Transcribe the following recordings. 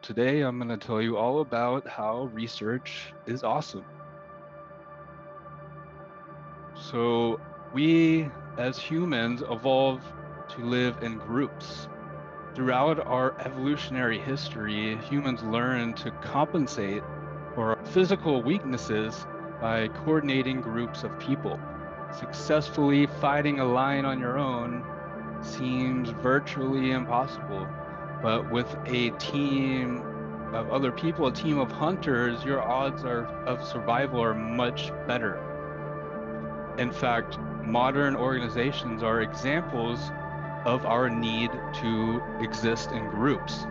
Today I'm going to tell you all about how research is awesome. So, we as humans evolved to live in groups. Throughout our evolutionary history, humans learned to compensate for physical weaknesses by coordinating groups of people. Successfully fighting a lion on your own seems virtually impossible, but with a team of other people, a team of hunters, your odds of survival are much better. In fact, modern organizations are examples of our need to exist in groups.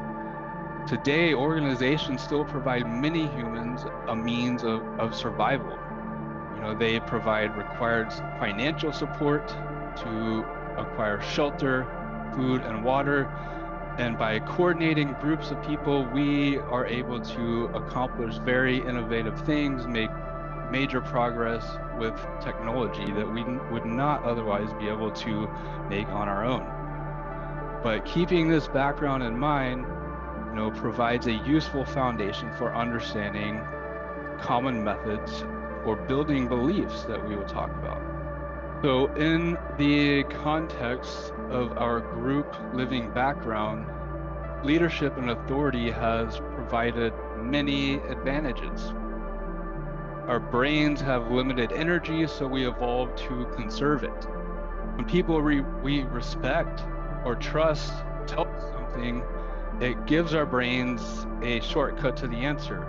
Today, organizations still provide many humans a means of survival. They provide required financial support to acquire shelter, food, and water. And by coordinating groups of people, we are able to accomplish very innovative things, make major progress with technology that we would not otherwise be able to make on our own. But keeping this background in mind, provides a useful foundation for understanding common methods for building beliefs that we will talk about. So in the context of our group living background, leadership and authority has provided many advantages. Our brains have limited energy, so we evolved to conserve it. When people we respect or trust tell us something, it gives our brains a shortcut to the answer.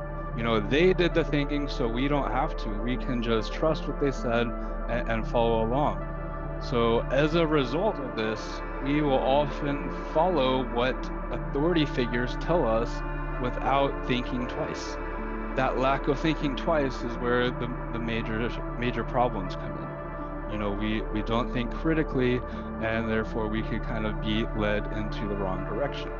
They did the thinking, so we don't have to. We can just trust what they said and follow along. So as a result of this, we will often follow what authority figures tell us without thinking twice. That lack of thinking twice is where the major problems come in. We don't think critically, and therefore we could kind of be led into the wrong direction.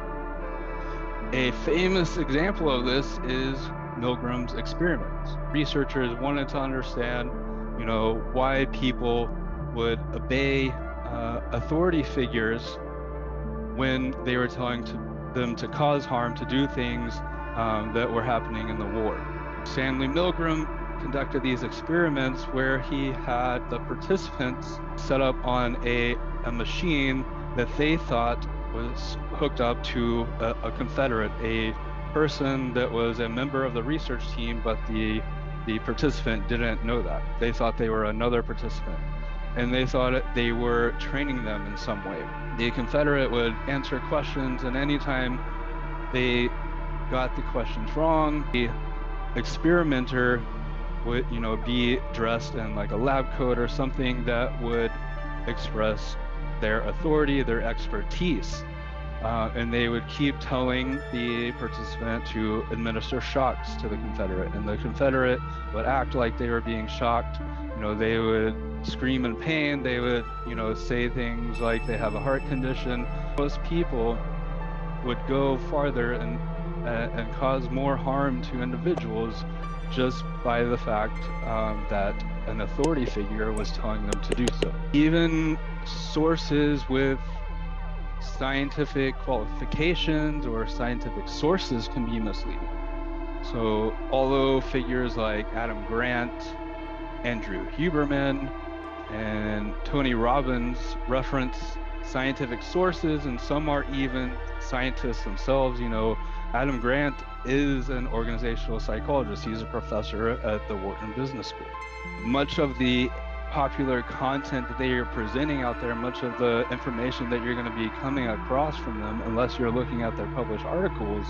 A famous example of this is Milgram's experiments. Researchers wanted to understand, why people would obey authority figures when they were telling them to cause harm, to do things that were happening in the war. Stanley Milgram conducted these experiments where he had the participants set up on a machine that they thought was hooked up to a Confederate, a person that was a member of the research team, but the participant didn't know that. They thought they were another participant, and they thought they were training them in some way. The Confederate would answer questions, and anytime they got the questions wrong, the experimenter would, be dressed in like a lab coat or something that would express their authority, their expertise. And they would keep telling the participant to administer shocks to the Confederate. And the Confederate would act like they were being shocked. They would scream in pain. They would, say things like they have a heart condition. Most people would go farther and cause more harm to individuals just by the fact that an authority figure was telling them to do so. Even sources with scientific qualifications or scientific sources can be misleading. So although figures like Adam Grant, Andrew Huberman, and Tony Robbins reference scientific sources, and some are even scientists themselves, Adam Grant is an organizational psychologist. He's a professor at the Wharton Business School. Much of the popular content that they are presenting out there, much of the information that you're going to be coming across from them, unless you're looking at their published articles,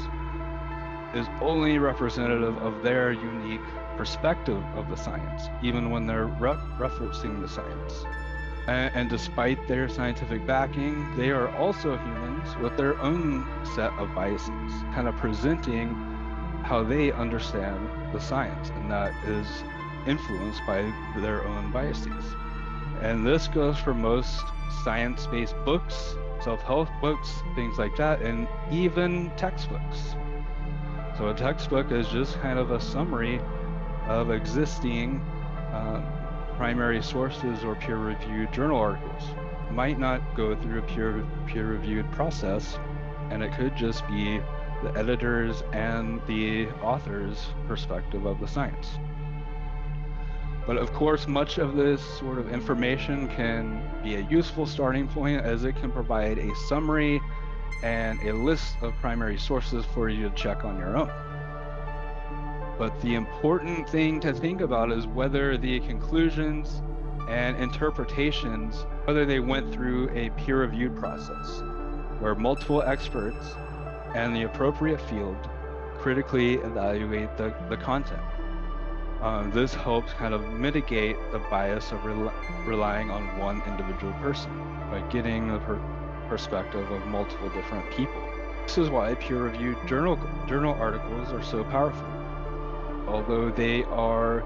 is only representative of their unique perspective of the science, even when they're referencing the science. And despite their scientific backing, they are also humans with their own set of biases, kind of presenting how they understand the science, and that is influenced by their own biases. And this goes for most science-based books, self-help books, things like that, and even textbooks. So a textbook is just kind of a summary of existing primary sources or peer-reviewed journal articles. It might not go through a peer-reviewed process, and it could just be the editor's and the author's perspective of the science. But of course, much of this sort of information can be a useful starting point, as it can provide a summary and a list of primary sources for you to check on your own. But the important thing to think about is whether the conclusions and interpretations, whether they went through a peer-reviewed process where multiple experts and the appropriate field critically evaluate the content. This helps kind of mitigate the bias of relying on one individual person by getting the perspective of multiple different people. This is why peer-reviewed journal articles are so powerful. Although they are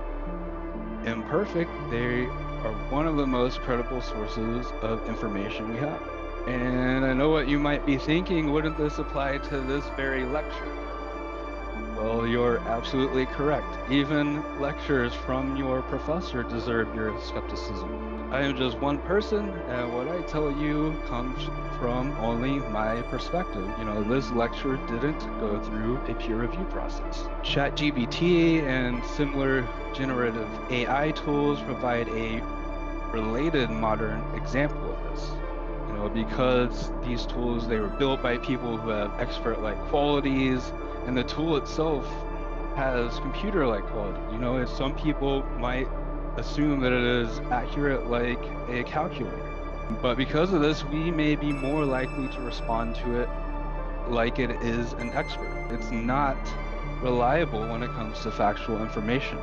imperfect, they are one of the most credible sources of information we have. And I know what you might be thinking, wouldn't this apply to this very lecture? Well, you're absolutely correct. Even lectures from your professor deserve your skepticism. I am just one person, and what I tell you comes from only my perspective. You know, this lecture didn't go through a peer review process. ChatGPT and similar generative AI tools provide a related modern example of this. You know, because these tools, they were built by people who have expert-like qualities, and the tool itself has computer-like quality. You know, if some people might assume that it is accurate like a calculator. But because of this, we may be more likely to respond to it like it is an expert. It's not reliable when it comes to factual information.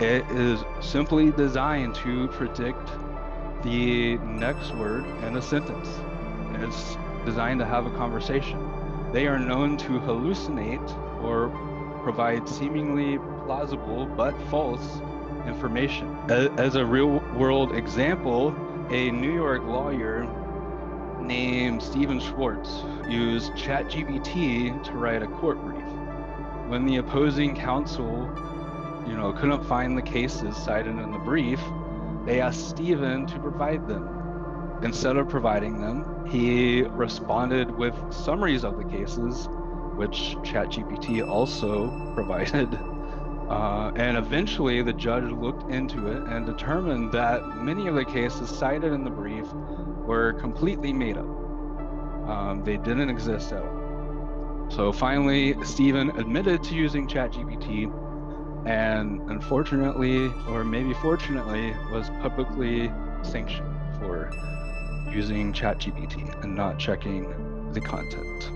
It is simply designed to predict the next word in a sentence. It's designed to have a conversation. They are known to hallucinate or provide seemingly plausible but false information. As a real-world example, a New York lawyer named Stephen Schwartz used ChatGPT to write a court brief. When the opposing counsel, couldn't find the cases cited in the brief, they asked Stephen to provide them. Instead of providing them, he responded with summaries of the cases, which ChatGPT also provided. And eventually the judge looked into it and determined that many of the cases cited in the brief were completely made up. They didn't exist at all. So finally, Stephen admitted to using ChatGPT, and unfortunately, or maybe fortunately, was publicly sanctioned for using ChatGPT and not checking the content.